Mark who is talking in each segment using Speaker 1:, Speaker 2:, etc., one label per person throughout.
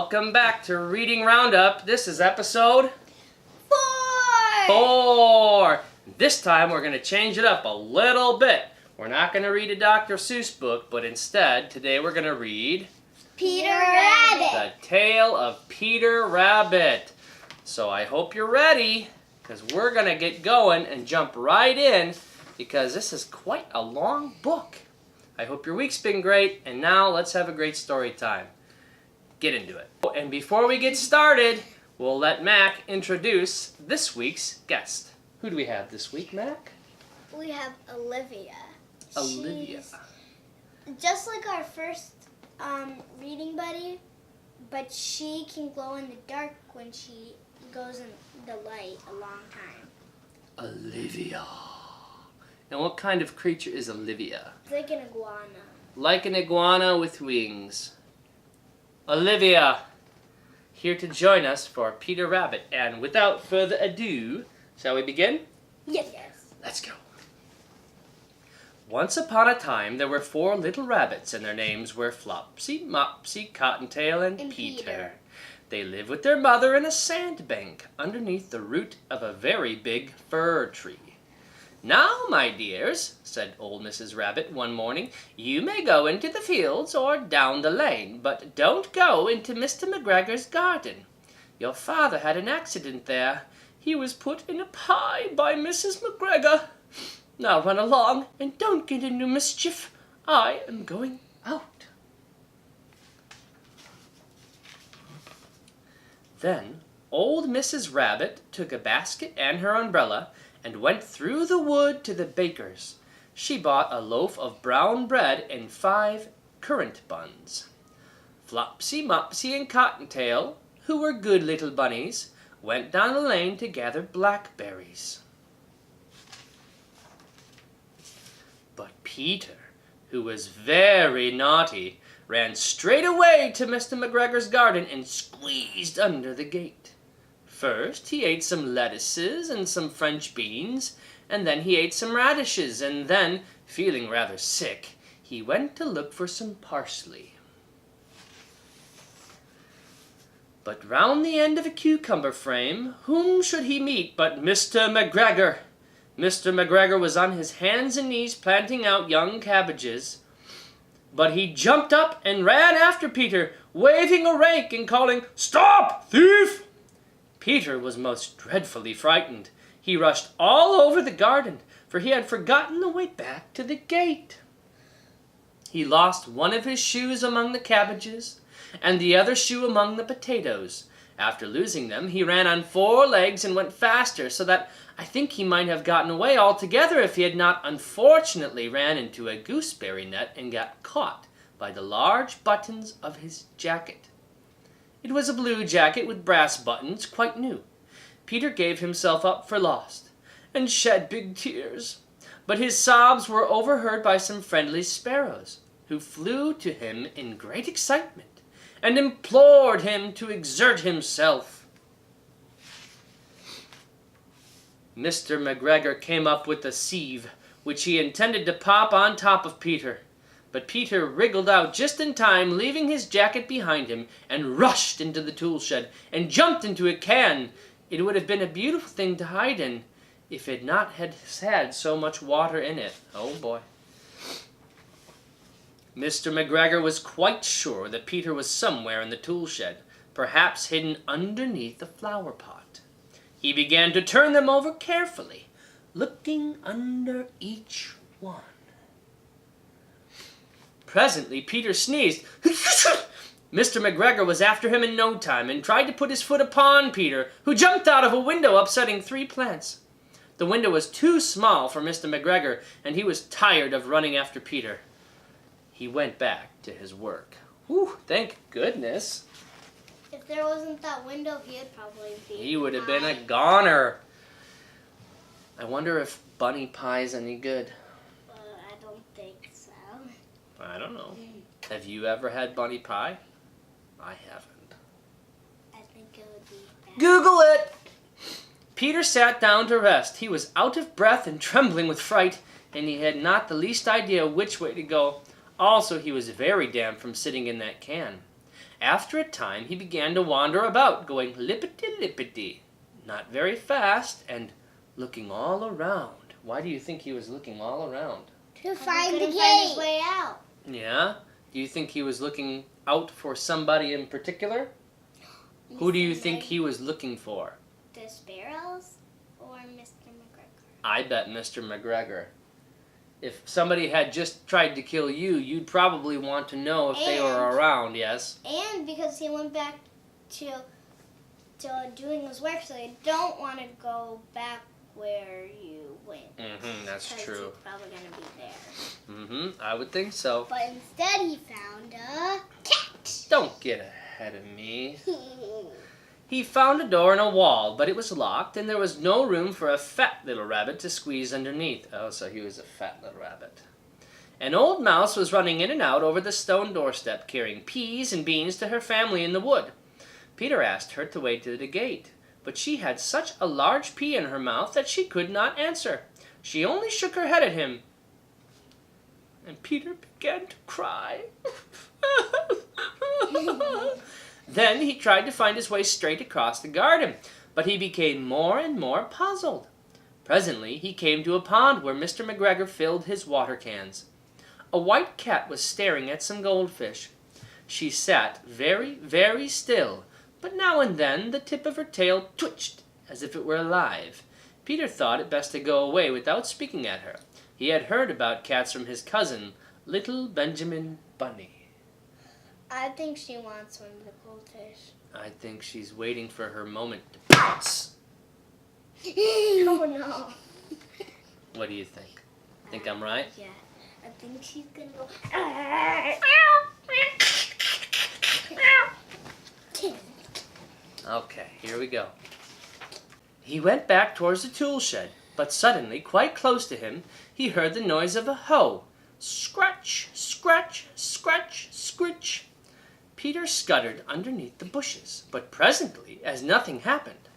Speaker 1: Welcome back to Reading Roundup. This is episode 4. This time we're going to change it up a little bit. We're not going to read a Dr. Seuss book, but instead, today we're going to read
Speaker 2: Peter Rabbit.
Speaker 1: The Tale of Peter Rabbit. So I hope you're ready, because we're going to get going and jump right in, because this is quite a long book. I hope your week's been great, and now let's have a great story time. Get into it. And before we get started, we'll let Mac introduce this week's guest. Who do we have this week, Mac?
Speaker 2: We have Olivia.
Speaker 1: Olivia.
Speaker 2: She's just like our first reading buddy, but she can glow in the dark when she goes in the light a long time.
Speaker 1: Olivia. And what kind of creature is Olivia?
Speaker 2: It's like an iguana.
Speaker 1: Like an iguana with wings. Olivia, here to join us for Peter Rabbit. And without further ado, shall we begin?
Speaker 2: Yes.
Speaker 1: Let's go. Once upon a time, there were 4 little rabbits, and their names were Flopsy, Mopsy, Cottontail, and Peter. They lived with their mother in a sandbank underneath the root of a very big fir tree. "Now, my dears," said old Mrs. Rabbit one morning, "you may go into the fields or down the lane, but don't go into Mr. McGregor's garden. Your father had an accident there. He was put in a pie by Mrs. McGregor. Now run along and don't get into mischief. I am going out." Then old Mrs. Rabbit took a basket and her umbrella and went through the wood to the baker's. She bought a loaf of brown bread and 5 currant buns. Flopsy, Mopsy, and Cottontail, who were good little bunnies, went down the lane to gather blackberries. But Peter, who was very naughty, ran straight away to Mr. McGregor's garden and squeezed under the gate. First, he ate some lettuces and some French beans, and then he ate some radishes, and then, feeling rather sick, he went to look for some parsley. But round the end of a cucumber frame, whom should he meet but Mr. McGregor? Mr. McGregor was on his hands and knees planting out young cabbages. But he jumped up and ran after Peter, waving a rake and calling, "Stop, thief!" Peter was most dreadfully frightened. He rushed all over the garden, for he had forgotten the way back to the gate. He lost one of his shoes among the cabbages, and the other shoe among the potatoes. After losing them, he ran on 4 legs and went faster, so that I think he might have gotten away altogether if he had not unfortunately ran into a gooseberry net and got caught by the large buttons of his jacket. It was a blue jacket with brass buttons, quite new. Peter gave himself up for lost, and shed big tears. But his sobs were overheard by some friendly sparrows, who flew to him in great excitement, and implored him to exert himself. Mr. McGregor came up with a sieve, which he intended to pop on top of Peter. But Peter wriggled out just in time, leaving his jacket behind him, and rushed into the tool shed, and jumped into a can. It would have been a beautiful thing to hide in, if it not had so much water in it. Oh boy. Mr. McGregor was quite sure that Peter was somewhere in the tool shed, perhaps hidden underneath the flower pot. He began to turn them over carefully, looking under each one. Presently, Peter sneezed. Mr. McGregor was after him in no time and tried to put his foot upon Peter, who jumped out of a window, upsetting 3 plants. The window was too small for Mr. McGregor, and he was tired of running after Peter. He went back to his work. Whew, thank goodness.
Speaker 2: If there wasn't that window, he'd probably be.
Speaker 1: He would have been a goner. I wonder if bunny pie's any good.
Speaker 2: I don't think so.
Speaker 1: I don't know. Have you ever had bunny pie? I haven't.
Speaker 2: I think it would be bad.
Speaker 1: Google it! Peter sat down to rest. He was out of breath and trembling with fright, and he had not the least idea which way to go. Also, he was very damp from sitting in that can. After a time, he began to wander about, going lippity-lippity, not very fast, and looking all around. Why do you think he was looking all around?
Speaker 2: To find the gate.
Speaker 3: Find his way out.
Speaker 1: Yeah? Do you think he was looking out for somebody in particular? Who do you think he was looking for?
Speaker 2: The sparrows or Mr. McGregor?
Speaker 1: I bet Mr. McGregor. If somebody had just tried to kill you, you'd probably want to know if they were around, yes?
Speaker 2: And because he went back to doing his work, so you don't want to go back where you went.
Speaker 1: That's true.
Speaker 2: He's probably going to be there.
Speaker 1: I would think so.
Speaker 2: But instead he found a cat.
Speaker 1: Don't get ahead of me. He found a door in a wall, but it was locked, and there was no room for a fat little rabbit to squeeze underneath. Oh, so he was a fat little rabbit. An old mouse was running in and out over the stone doorstep, carrying peas and beans to her family in the wood. Peter asked her to wait to the gate, but she had such a large pea in her mouth that she could not answer. She only shook her head at him, and Peter began to cry. Then he tried to find his way straight across the garden, but he became more and more puzzled. Presently he came to a pond where Mr. McGregor filled his water cans. A white cat was staring at some goldfish. She sat very, very still, but now and then the tip of her tail twitched as if it were alive. Peter thought it best to go away without speaking at her. He had heard about cats from his cousin, Little Benjamin Bunny.
Speaker 2: I think she wants one of the goldfish.
Speaker 1: I think she's waiting for her moment to pounce.
Speaker 2: Oh no.
Speaker 1: What do you think? Think I'm right?
Speaker 2: Yeah. I think she's gonna go.
Speaker 1: Okay, here we go. He went back towards the tool shed, but suddenly, quite close to him, he heard the noise of a hoe. Scratch, scratch, scratch, scritch. Peter scuttered underneath the bushes, but presently, as nothing happened,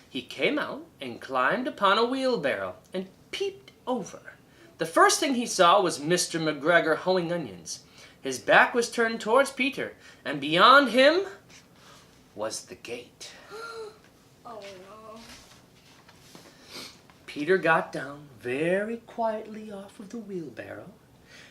Speaker 1: he came out and climbed upon a wheelbarrow and peeped over. The first thing he saw was Mr. McGregor hoeing onions. His back was turned towards Peter, and beyond him was the gate.
Speaker 2: Oh no.
Speaker 1: Peter got down very quietly off of the wheelbarrow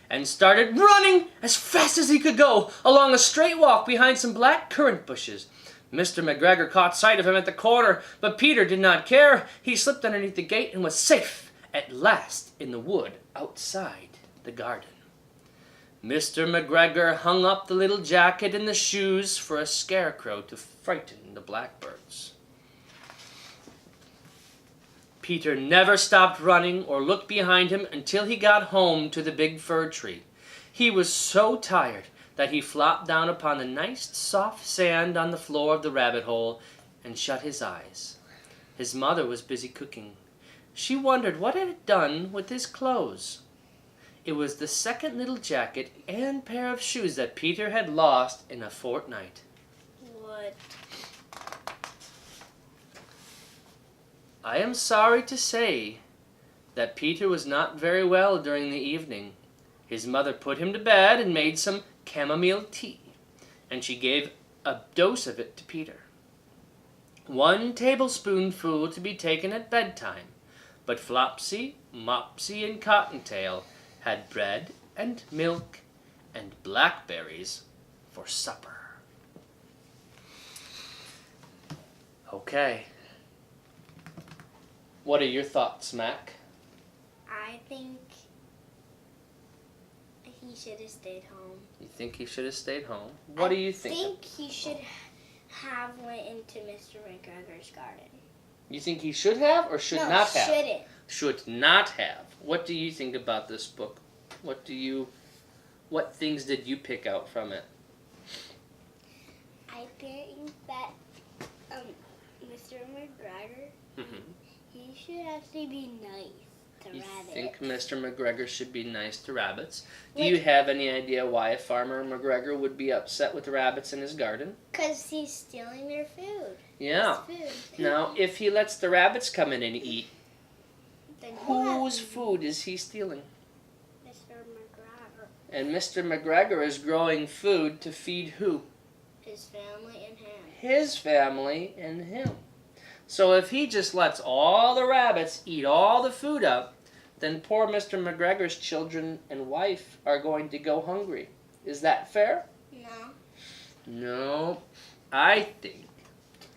Speaker 1: and started running as fast as he could go along a straight walk behind some black currant bushes. Mr. McGregor caught sight of him at the corner, but Peter did not care. He slipped underneath the gate and was safe at last in the wood outside the garden. Mr. McGregor hung up the little jacket and the shoes for a scarecrow to frighten the blackbirds. Peter never stopped running or looked behind him until he got home to the big fir tree. He was so tired that he flopped down upon the nice soft sand on the floor of the rabbit hole and shut his eyes. His mother was busy cooking. She wondered what it had done with his clothes. It was the second little jacket and pair of shoes that Peter had lost in a fortnight.
Speaker 2: What?
Speaker 1: I am sorry to say that Peter was not very well during the evening. His mother put him to bed and made some chamomile tea, and she gave a dose of it to Peter. 1 tablespoonful to be taken at bedtime, but Flopsy, Mopsy, and Cottontail had bread and milk and blackberries for supper. Okay. What are your thoughts, Mac?
Speaker 2: I think he should have stayed home.
Speaker 1: You think he should have stayed home? What do you think?
Speaker 2: I think he should have went into Mr. McGregor's garden.
Speaker 1: You think he should have or should not have?
Speaker 2: Shouldn't.
Speaker 1: Should not have. What do you think about this book? What things did you pick out from it?
Speaker 2: I think that Mr. McGregor, he should actually be nice to
Speaker 1: You
Speaker 2: rabbits.
Speaker 1: think Mr. McGregor should be nice to rabbits? Do you have any idea why Farmer McGregor would be upset with rabbits in his garden?
Speaker 2: Because he's stealing their food.
Speaker 1: Yeah.
Speaker 2: His food.
Speaker 1: Now, if he lets the rabbits come in and eat,
Speaker 2: Then he'll
Speaker 1: whose
Speaker 2: have
Speaker 1: food is he stealing?
Speaker 2: Mr. McGregor.
Speaker 1: And Mr. McGregor is growing food to feed who?
Speaker 2: His family and him.
Speaker 1: His family and him. So if he just lets all the rabbits eat all the food up, then poor Mr. McGregor's children and wife are going to go hungry. Is that fair?
Speaker 2: No.
Speaker 1: No. I think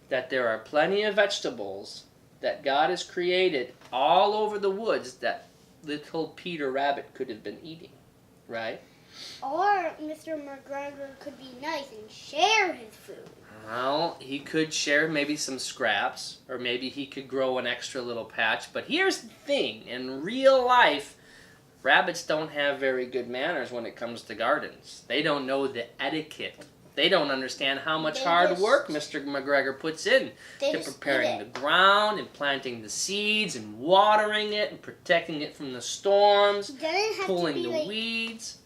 Speaker 1: that there are plenty of vegetables that God has created all over the woods that little Peter Rabbit could have been eating. Right?
Speaker 2: Or Mr. McGregor could be nice and share his food.
Speaker 1: Well, he could share maybe some scraps, or maybe he could grow an extra little patch. But here's the thing. In real life, rabbits don't have very good manners when it comes to gardens. They don't know the etiquette. They don't understand how much hard work Mr. McGregor puts in to preparing the ground and planting the seeds and watering it and protecting it from the storms, pulling the weeds.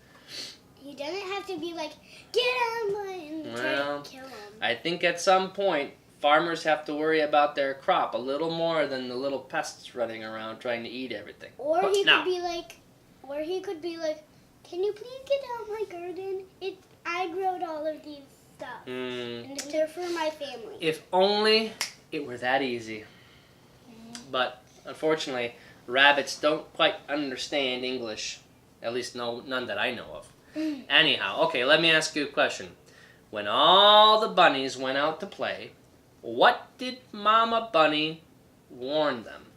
Speaker 2: He doesn't have to be like, get out of my and try to kill him.
Speaker 1: I think at some point, farmers have to worry about their crop a little more than the little pests running around trying to eat everything.
Speaker 2: Or he could be like, can you please get out of my garden? I growed all of these stuff. And they're for my family.
Speaker 1: If only it were that easy. But unfortunately, rabbits don't quite understand English. At least none that I know of. Anyhow, okay, let me ask you a question. When all the bunnies went out to play, what did Mama Bunny warn them?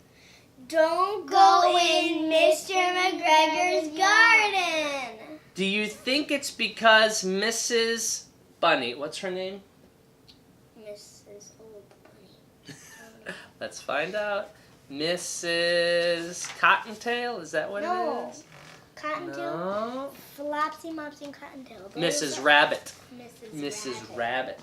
Speaker 2: Don't go in Mr. McGregor's garden.
Speaker 1: Do you think it's because Mrs. Bunny, what's her name?
Speaker 2: Mrs. Old Bunny.
Speaker 1: Let's find out. Mrs. Cottontail, is that what it is?
Speaker 2: Cottontail.
Speaker 1: No.
Speaker 2: Flopsy, Mopsy, and Cottontail.
Speaker 1: Mrs. Rabbit.
Speaker 2: Mrs.
Speaker 1: Rabbit.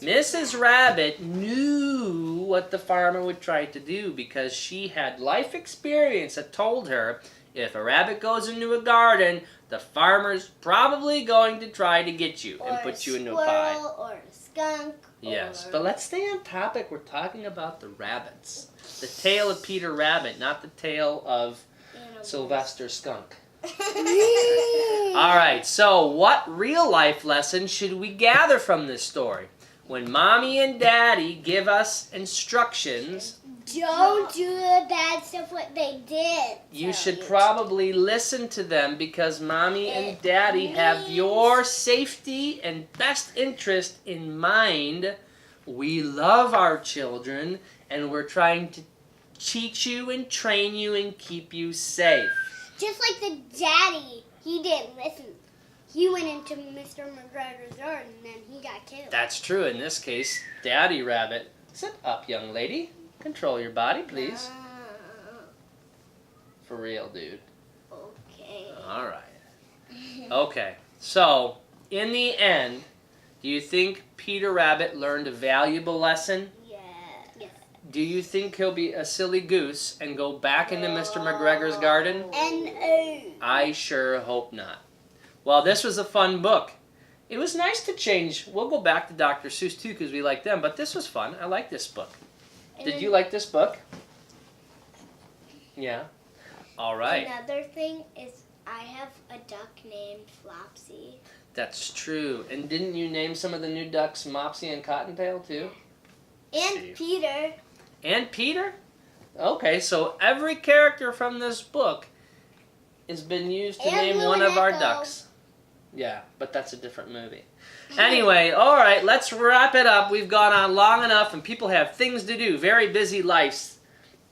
Speaker 1: Mrs. Rabbit knew what the farmer would try to do because she had life experience that told her if a rabbit goes into a garden, the farmer's probably going to try to get you and put you into a pie.
Speaker 2: Or a skunk.
Speaker 1: Yes, but let's stay on topic. We're talking about the rabbits. The tale of Peter Rabbit, not the tale of Sylvester Skunk. All right, so what real life lesson should we gather from this story? When Mommy and Daddy give us instructions,
Speaker 2: don't do the bad stuff what they did.
Speaker 1: You should probably listen to them because Mommy and Daddy have your safety and best interest in mind. We love our children and we're trying to teach you and train you and keep you safe.
Speaker 2: Just like the daddy, he didn't listen. He went into Mr. McGregor's garden and then he got killed.
Speaker 1: That's true. In this case, Daddy Rabbit. Sit up, young lady. Control your body, please. For real, dude.
Speaker 2: Okay.
Speaker 1: All right. Okay. So, in the end, do you think Peter Rabbit learned a valuable lesson?
Speaker 2: Yes.
Speaker 1: Do you think he'll be a silly goose and go back into Mr. McGregor's garden? I sure hope not. Well, this was a fun book. It was nice to change. We'll go back to Dr. Seuss too because we like them, but this was fun. I like this book. Did you like this book? Yeah. All right.
Speaker 2: Another thing is I have a duck named Flopsy.
Speaker 1: That's true. And didn't you name some of the new ducks Mopsy and Cottontail too?
Speaker 2: And Peter.
Speaker 1: And Peter? Okay, so every character from this book has been used to name one of our ducks. Yeah, but that's a different movie. Anyway, all right, let's wrap it up. We've gone on long enough and people have things to do, very busy lives,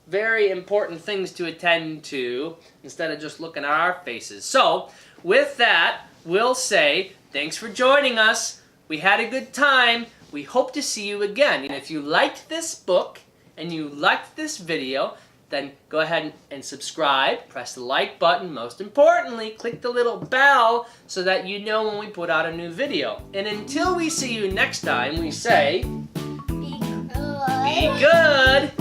Speaker 1: very important things to attend to instead of just looking at our faces. So, with that, we'll say thanks for joining us. We had a good time. We hope to see you again. And if you liked this book and you liked this video, then go ahead and subscribe, press the like button. Most importantly, click the little bell so that you know when we put out a new video. And until we see you next time, we say, be good.